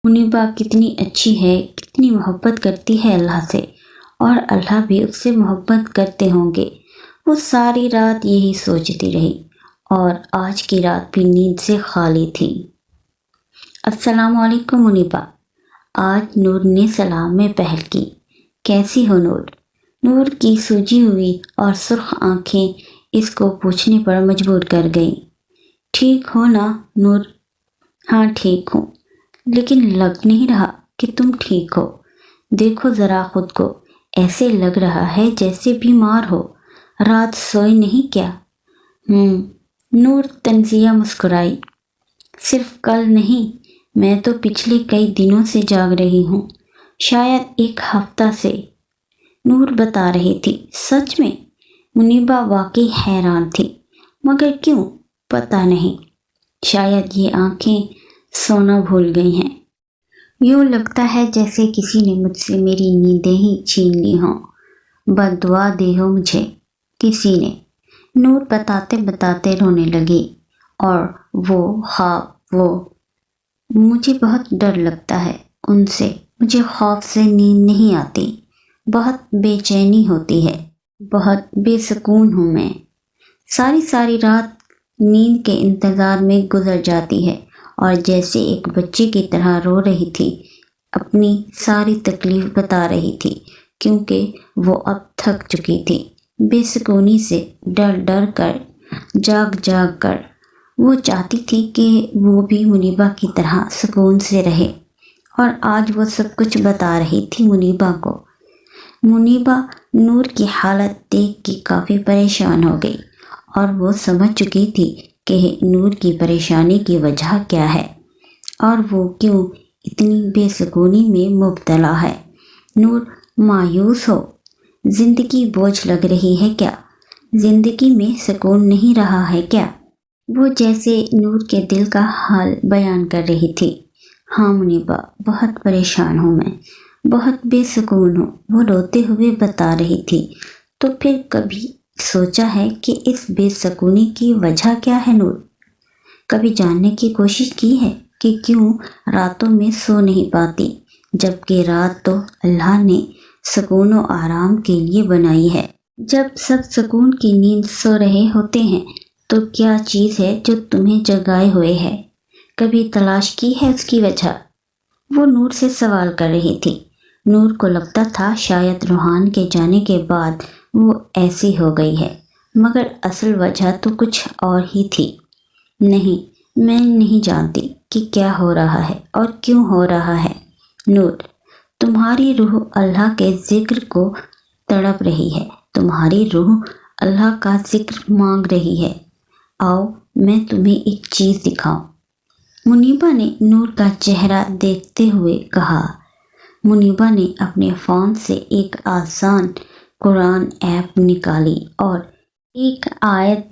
منیبا کتنی اچھی ہے، کتنی محبت کرتی ہے اللہ سے، اور اللہ بھی اس سے محبت کرتے ہوں گے۔ وہ ساری رات یہی سوچتی رہی اور آج کی رات بھی نیند سے خالی تھی۔ السلام علیکم منیبا، آج نور نے سلام میں پہل کی۔ کیسی ہو نور؟ نور کی سوجی ہوئی اور سرخ آنکھیں اس کو پوچھنے پر مجبور کر گئیں۔ ٹھیک ہو نا نور؟ ہاں ٹھیک ہوں، لیکن لگ نہیں رہا کہ تم ٹھیک ہو۔ دیکھو ذرا خود کو، ایسے لگ رہا ہے جیسے بیمار ہو۔ رات سوئی نہیں کیا؟ نور تنزیہ مسکرائی۔ صرف کل نہیں، میں تو پچھلے کئی دنوں سے جاگ رہی ہوں، شاید ایک ہفتہ سے، نور بتا رہی تھی۔ سچ میں؟ منیبا واقعی حیران تھی، مگر کیوں پتہ نہیں، شاید یہ آنکھیں سونا بھول گئی ہیں۔ یوں لگتا ہے جیسے کسی نے مجھ سے میری نیندیں ہی چھین لی ہوں۔ بد دعا دی ہو مجھے کسی نے، نور بتاتے بتاتے رونے لگی۔ اور وہ خواب، مجھے بہت ڈر لگتا ہے ان سے، مجھے خوف سے نیند نہیں آتی، بہت بے چینی ہوتی ہے، بہت بے سکون ہوں میں۔ ساری رات نیند کے انتظار میں گزر جاتی ہے اور جیسے ایک بچے کی طرح رو رہی تھی، اپنی ساری تکلیف بتا رہی تھی، کیونکہ وہ اب تھک چکی تھی بے سکونی سے، ڈر کر، جاگ کر۔ وہ چاہتی تھی کہ وہ بھی منیبا کی طرح سکون سے رہے، اور آج وہ سب کچھ بتا رہی تھی منیبا کو۔ منیبا نور کی حالت دیکھ کے کافی پریشان ہو گئی، اور وہ سمجھ چکی تھی کہ نور کی پریشانی کی وجہ کیا ہے، اور وہ کیوں اتنی بے سکونی میں مبتلا ہے۔ نور مایوس ہو؟ زندگی بوجھ لگ رہی ہے کیا؟ زندگی میں سکون نہیں رہا ہے کیا؟ وہ جیسے نور کے دل کا حال بیان کر رہی تھی۔ ہاں منیبا، بہت پریشان ہوں میں، بہت بے سکون ہوں، وہ روتے ہوئے بتا رہی تھی۔ تو پھر کبھی سوچا ہے کہ اس بے سکونی کی وجہ کیا ہے نور؟ کبھی جاننے کی کوشش کی ہے کہ کیوں راتوں میں سو نہیں پاتی، جبکہ رات تو اللہ نے سکون و آرام کے لیے بنائی ہے۔ جب سب سکون کی نیند سو رہے ہوتے ہیں تو کیا چیز ہے جو تمہیں جگائے ہوئے ہے؟ کبھی تلاش کی ہے اس کی وجہ؟ وہ نور سے سوال کر رہی تھی۔ نور کو لگتا تھا شاید روحان کے جانے کے بعد وہ ایسی ہو گئی ہے، مگر اصل وجہ تو کچھ اور ہی تھی۔ نہیں، میں نہیں جانتی کہ کیا ہو رہا ہے اور کیوں ہو رہا ہے۔ نور، تمہاری روح اللہ کے ذکر کو تڑپ رہی ہے، تمہاری روح اللہ کا ذکر مانگ رہی ہے۔ آؤ میں تمہیں ایک چیز دکھاؤں، منیبا نے نور کا چہرہ دیکھتے ہوئے کہا۔ منیبا نے اپنے فون سے ایک آسان قرآن ایپ نکالی اور ایک آیت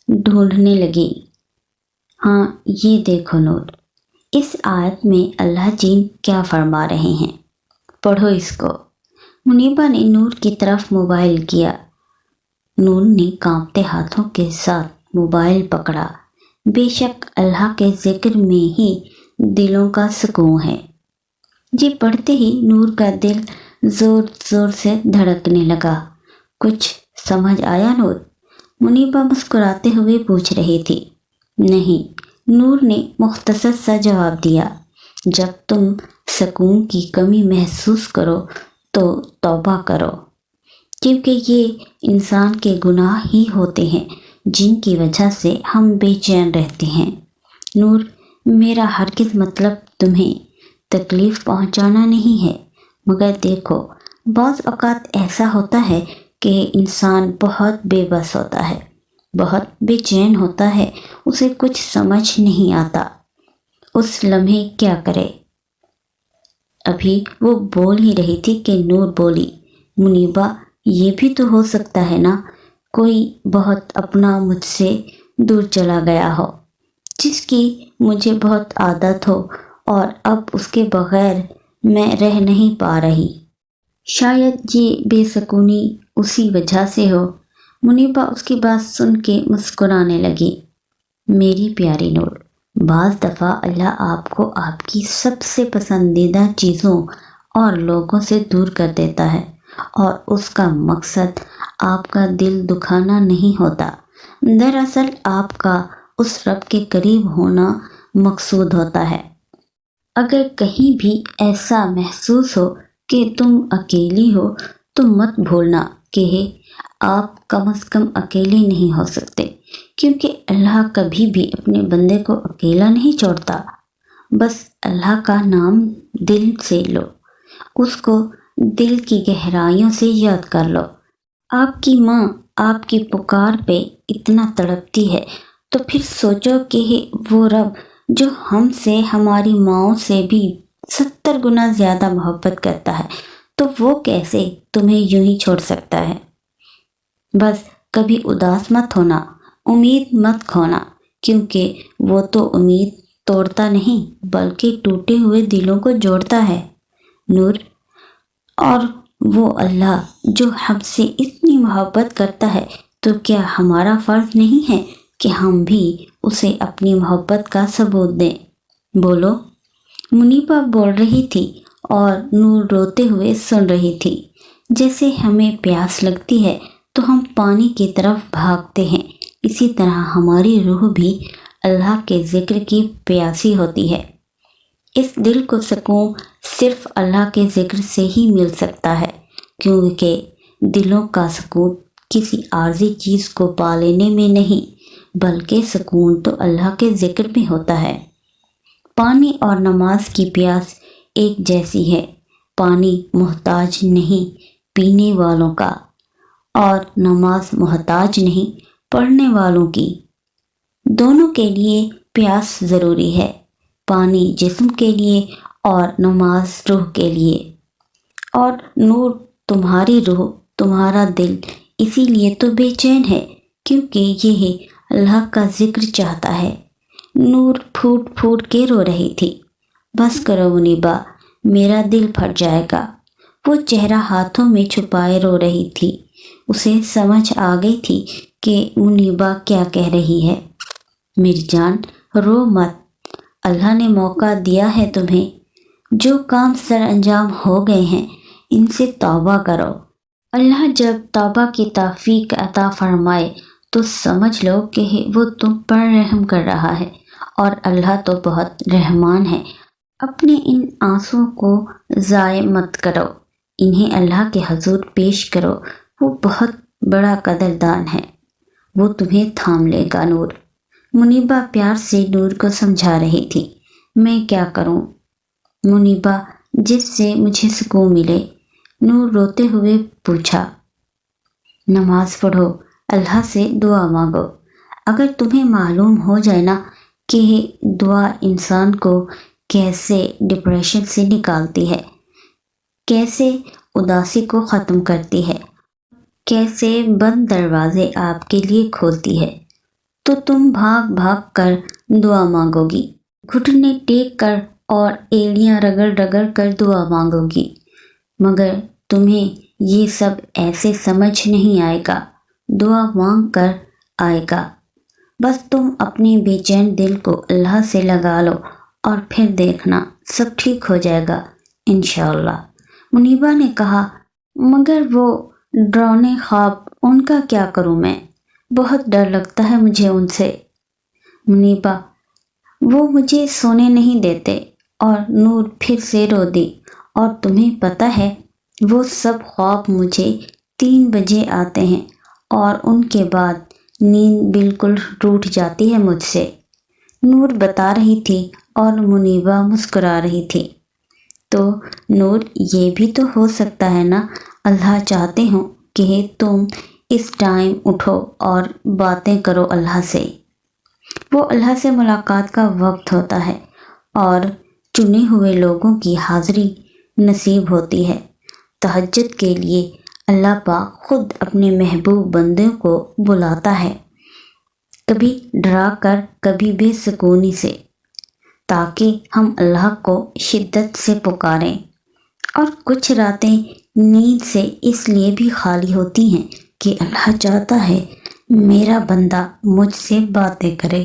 ڈھونڈنے لگی۔ ہاں یہ دیکھو نور، اس آیت میں اللہ جی کیا فرما رہے ہیں، پڑھو اس کو۔ منیبا نے نور کی طرف موبائل کیا۔ نور نے کانپتے ہاتھوں کے ساتھ موبائل پکڑا۔ بے شک اللہ کے ذکر میں ہی دلوں کا سکون ہے۔ یہ پڑھتے ہی نور کا دل زور سے دھڑکنے لگا۔ کچھ سمجھ آیا نور؟ منیبا مسکراتے ہوئے پوچھ رہی تھی۔ نہیں، نور نے مختصر سا جواب دیا۔ جب تم سکون کی کمی محسوس کرو تو توبہ کرو، کیونکہ یہ انسان کے گناہ ہی ہوتے ہیں جن کی وجہ سے ہم بے چین رہتے ہیں۔ نور، میرا ہرگز مطلب تمہیں تکلیف پہنچانا نہیں ہے، مگر دیکھو بعض اوقات ایسا ہوتا ہے کہ انسان بہت بے بس ہوتا ہے، بہت بے چین ہوتا ہے، اسے کچھ سمجھ نہیں آتا اس لمحے کیا کرے۔ ابھی وہ بول ہی رہی تھی کہ نور بولی، منیبا یہ بھی تو ہو سکتا ہے نا، کوئی بہت اپنا مجھ سے دور چلا گیا ہو، جس کی مجھے بہت عادت ہو اور اب اس کے بغیر میں رہ نہیں پا رہی۔ شاید یہ بے سکونی اسی وجہ سے ہو۔ منیبا اس کی بات سن کے مسکرانے لگی۔ میری پیاری نور، بعض دفعہ اللہ آپ کو آپ کی سب سے پسندیدہ چیزوں اور لوگوں سے دور کر دیتا ہے، اور اس کا مقصد آپ کا دل دکھانا نہیں ہوتا۔ دراصل آپ کا اس رب کے قریب ہونا مقصود ہوتا ہے۔ اگر کہیں بھی ایسا محسوس ہو کہ تم اکیلی ہو تو مت بھولنا کہ آپ کم از کم اکیلے نہیں ہو سکتے، کیونکہ اللہ کبھی بھی اپنے بندے کو اکیلا نہیں چھوڑتا۔ بس اللہ کا نام دل سے لو، اس کو دل کی گہرائیوں سے یاد کر لو۔ آپ کی ماں آپ کی پکار پہ اتنا تڑپتی ہے تو پھر سوچو کہ وہ رب جو ہم سے ہماری ماؤں سے بھی 70 گنا زیادہ محبت کرتا ہے، تو وہ کیسے تمہیں یوں ہی چھوڑ سکتا ہے۔ بس کبھی اداس مت ہونا، امید مت کھونا، کیونکہ وہ تو امید توڑتا نہیں بلکہ ٹوٹے ہوئے دلوں کو جوڑتا ہے۔ نور، اور وہ اللہ جو ہم سے اتنی محبت کرتا ہے، تو کیا ہمارا فرض نہیں ہے کہ ہم بھی اسے اپنی محبت کا ثبوت دیں؟ بولو۔ منیبا بول رہی تھی اور نور روتے ہوئے سن رہی تھی۔ جیسے ہمیں پیاس لگتی ہے تو ہم پانی کی طرف بھاگتے ہیں، اسی طرح ہماری روح بھی اللہ کے ذکر کی پیاسی ہوتی ہے۔ اس دل کو سکون صرف اللہ کے ذکر سے ہی مل سکتا ہے، کیونکہ دلوں کا سکون کسی عارضی چیز کو پا لینے میں نہیں، بلکہ سکون تو اللہ کے ذکر میں ہوتا ہے۔ پانی اور نماز کی پیاس ایک جیسی ہے۔ پانی محتاج نہیں پینے والوں کا، اور نماز محتاج نہیں پڑھنے والوں کی۔ دونوں کے لیے پیاس ضروری ہے، پانی جسم کے لیے اور نماز روح کے لیے۔ اور نور، تمہاری روح، تمہارا دل اسی لیے تو بے چین ہے کیونکہ یہ اللہ کا ذکر چاہتا ہے۔ نور پھوٹ پھوٹ کے رو رہی تھی۔ بس کرو منیبا، میرا دل پھٹ جائے گا۔ وہ چہرہ ہاتھوں میں چھپائے رو رہی تھی۔ اسے سمجھ آ گئی تھی کہ منیبا کیا کہہ رہی ہے۔ میری جان، رو مت، اللہ نے موقع دیا ہے تمہیں۔ جو کام سر انجام ہو گئے ہیں ان سے توبہ کرو۔ اللہ جب توبہ کی توفیق عطا فرمائے تو سمجھ لو کہ وہ تم پر رحم کر رہا ہے، اور اللہ تو بہت رحمان ہے۔ اپنے ان آنسوں کو ضائع مت کرو، انہیں اللہ کے حضور پیش کرو، وہ بہت بڑا قدردان ہے، وہ تمہیں تھام لے گا۔ نور، منیبا پیار سے نور کو سمجھا رہی تھی۔ میں کیا کروں منیبا جس سے مجھے سکون ملے؟ نور روتے ہوئے پوچھا۔ نماز پڑھو، اللہ سے دعا مانگو۔ اگر تمہیں معلوم ہو جائے نا کہ دعا انسان کو کیسے ڈپریشن سے نکالتی ہے، کیسے اداسی کو ختم کرتی ہے، کیسے بند دروازے آپ کے لیے کھولتی ہے، تو تم بھاگ بھاگ کر دعا مانگو گی، گھٹنے ٹیک کر اور ایڑیاں رگڑ رگڑ کر دعا مانگو گی۔ مگر تمہیں یہ سب ایسے سمجھ نہیں آئے گا، دعا مانگ کر آئے گا۔ بس تم اپنے بے چین دل کو اللہ سے لگا لو اور پھر دیکھنا سب ٹھیک ہو جائے گا انشاءاللہ۔ منیبا نے کہا، مگر وہ ڈراؤنے خواب، ان کا کیا کروں میں؟ بہت ڈر لگتا ہے مجھے ان سے۔ منیبا، وہ مجھے سونے نہیں دیتے۔ اور نور پھر سے رو دی۔ اور تمہیں پتہ ہے وہ سب خواب مجھے 3 بجے آتے ہیں اور ان کے بعد نیند بالکل ٹوٹ جاتی ہے مجھ سے، نور بتا رہی تھی اور منیبا مسکرا رہی تھی۔ تو نور، یہ بھی تو ہو سکتا ہے نا اللہ چاہتے ہوں کہ تم اس ٹائم اٹھو اور باتیں کرو اللہ سے۔ وہ اللہ سے ملاقات کا وقت ہوتا ہے اور چنے ہوئے لوگوں کی حاضری نصیب ہوتی ہے۔ تہجد کے لیے اللہ پاک خود اپنے محبوب بندوں کو بلاتا ہے، کبھی ڈرا کر کبھی بے سکونی سے، تاکہ ہم اللہ کو شدت سے پکاریں۔ اور کچھ راتیں نیند سے اس لیے بھی خالی ہوتی ہیں کہ اللہ چاہتا ہے میرا بندہ مجھ سے باتیں کرے۔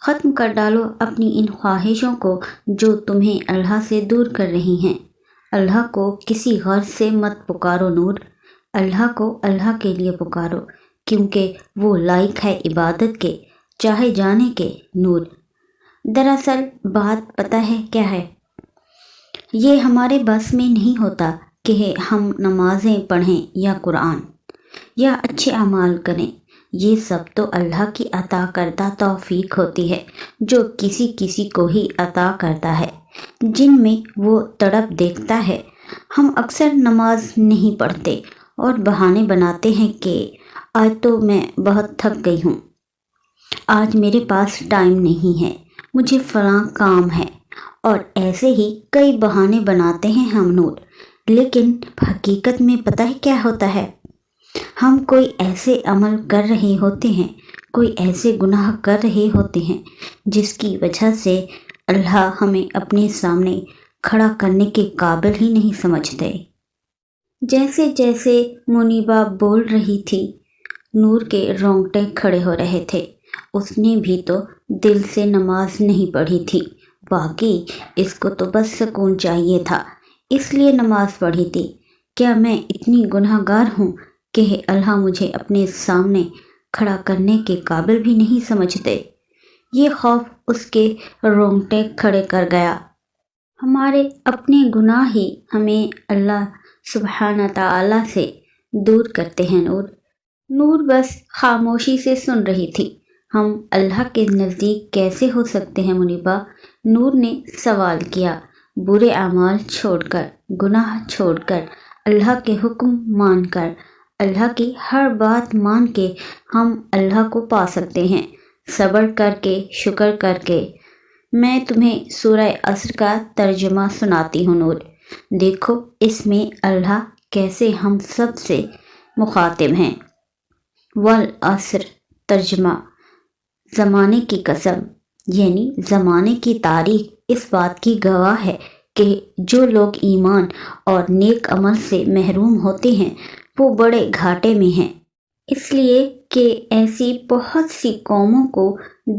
ختم کر ڈالو اپنی ان خواہشوں کو جو تمہیں اللہ سے دور کر رہی ہیں۔ اللہ کو کسی غرض سے مت پکارو نور، اللہ کو اللہ کے لیے پکارو، کیونکہ وہ لائق ہے عبادت کے، چاہے جانے کے نور۔ دراصل بات پتہ ہے کیا ہے؟ یہ ہمارے بس میں نہیں ہوتا کہ ہم نمازیں پڑھیں یا قرآن یا اچھے اعمال کریں۔ یہ سب تو اللہ کی عطا کردہ توفیق ہوتی ہے جو کسی کسی کو ہی عطا کرتا ہے، جن میں وہ تڑپ دیکھتا ہے۔ ہم اکثر نماز نہیں پڑھتے اور بہانے بناتے ہیں کہ آج تو میں بہت تھک گئی ہوں، آج میرے پاس ٹائم نہیں ہے، مجھے فلاں کام ہے، اور ایسے ہی کئی بہانے بناتے ہیں ہم نور۔ لیکن حقیقت میں پتہ ہے کیا ہوتا ہے؟ ہم کوئی ایسے عمل کر رہے ہوتے ہیں، کوئی ایسے گناہ کر رہے ہوتے ہیں جس کی وجہ سے اللہ ہمیں اپنے سامنے کھڑا کرنے کے قابل ہی نہیں سمجھتے۔ جیسے جیسے منیبہ بول رہی تھی، نور کے رونگٹے کھڑے ہو رہے تھے۔ اس نے بھی تو دل سے نماز نہیں پڑھی تھی، واقعی اس کو تو بس سکون چاہیے تھا، اس لیے نماز پڑھی تھی۔ کیا میں اتنی گناہ گار ہوں کہ اللہ مجھے اپنے سامنے کھڑا کرنے کے قابل بھی نہیں سمجھتے؟ یہ خوف اس کے رونگٹے کھڑے کر گیا۔ ہمارے اپنے گناہ ہی ہمیں اللہ سبحانہ تعالیٰ سے دور کرتے ہیں نور۔ نور بس خاموشی سے سن رہی تھی۔ ہم اللہ کے نزدیک کیسے ہو سکتے ہیں منیبہ؟ نور نے سوال کیا۔ برے اعمال چھوڑ کر، گناہ چھوڑ کر، اللہ کے حکم مان کر، اللہ کی ہر بات مان کے ہم اللہ کو پا سکتے ہیں، صبر کر کے، شکر کر کے۔ میں تمہیں سورہ عصر کا ترجمہ سناتی ہوں نور، دیکھو اس میں اللہ کیسے ہم سب سے مخاطب ہیں۔ والعصر، ترجمہ، زمانے کی قسم، یعنی زمانے کی تاریخ اس بات کی گواہ ہے کہ جو لوگ ایمان اور نیک عمل سے محروم ہوتے ہیں وہ بڑے گھاٹے میں ہیں، اس لیے کہ ایسی بہت سی قوموں کو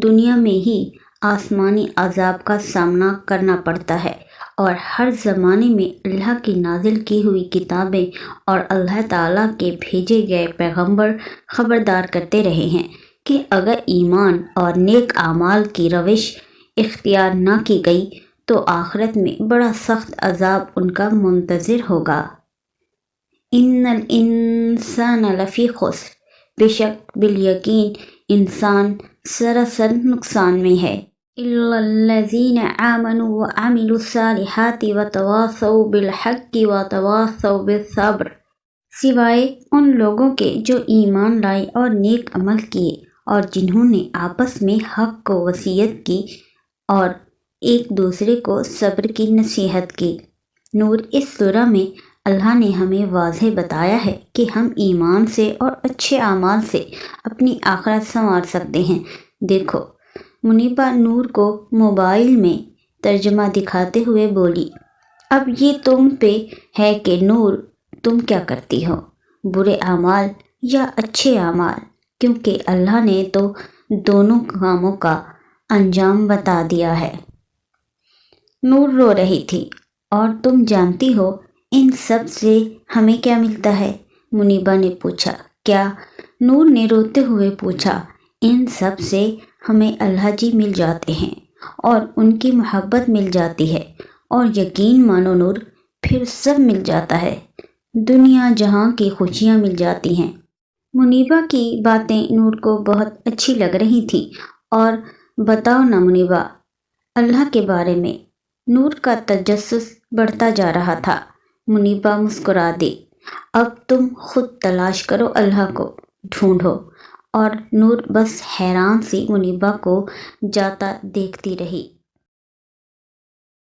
دنیا میں ہی آسمانی عذاب کا سامنا کرنا پڑتا ہے، اور ہر زمانے میں اللہ کی نازل کی ہوئی کتابیں اور اللہ تعالیٰ کے بھیجے گئے پیغمبر خبردار کرتے رہے ہیں کہ اگر ایمان اور نیک اعمال کی روش اختیار نہ کی گئی تو آخرت میں بڑا سخت عذاب ان کا منتظر ہوگا۔ ان الانسان لفی خسر، بے شک بالیقین انسان سراسر نقصان میں ہے، الا الذین آمنوا وعملوا الصالحات وتواصوا بالحق وتواصوا بالصبر، سوائے ان لوگوں کے جو ایمان لائے اور نیک عمل کیے اور جنہوں نے آپس میں حق کو وصیت کی اور ایک دوسرے کو صبر کی نصیحت کی۔ نور، اس سورہ میں اللہ نے ہمیں واضح بتایا ہے کہ ہم ایمان سے اور اچھے اعمال سے اپنی آخرت سنوار سکتے ہیں۔ دیکھو، منیبہ نور کو موبائل میں ترجمہ دکھاتے ہوئے بولی، اب یہ تم پہ ہے کہ نور تم کیا کرتی ہو، برے اعمال یا اچھے اعمال، کیونکہ اللہ نے تو دونوں کاموں کا انجام بتا دیا ہے۔ نور رو رہی تھی، اور تم جانتی ہو ان سب سے ہمیں کیا ملتا ہے؟ منیبہ نے پوچھا۔ کیا؟ نور نے روتے ہوئے پوچھا۔ ان سب سے ہمیں اللہ جی مل جاتے ہیں اور ان کی محبت مل جاتی ہے، اور یقین مانو نور، پھر سب مل جاتا ہے، دنیا جہاں کی خوشیاں مل جاتی ہیں۔ منیبہ کی باتیں نور کو بہت اچھی لگ رہی تھیں۔ اور بتاؤ نا منیبہ، اللہ کے بارے میں۔ نور کا تجسس بڑھتا جا رہا تھا۔ منیبہ مسکرا دی۔ اب تم خود تلاش کرو، اللہ کو ڈھونڈو۔ اور نور بس حیران سی منیبہ کو جاتا دیکھتی رہی۔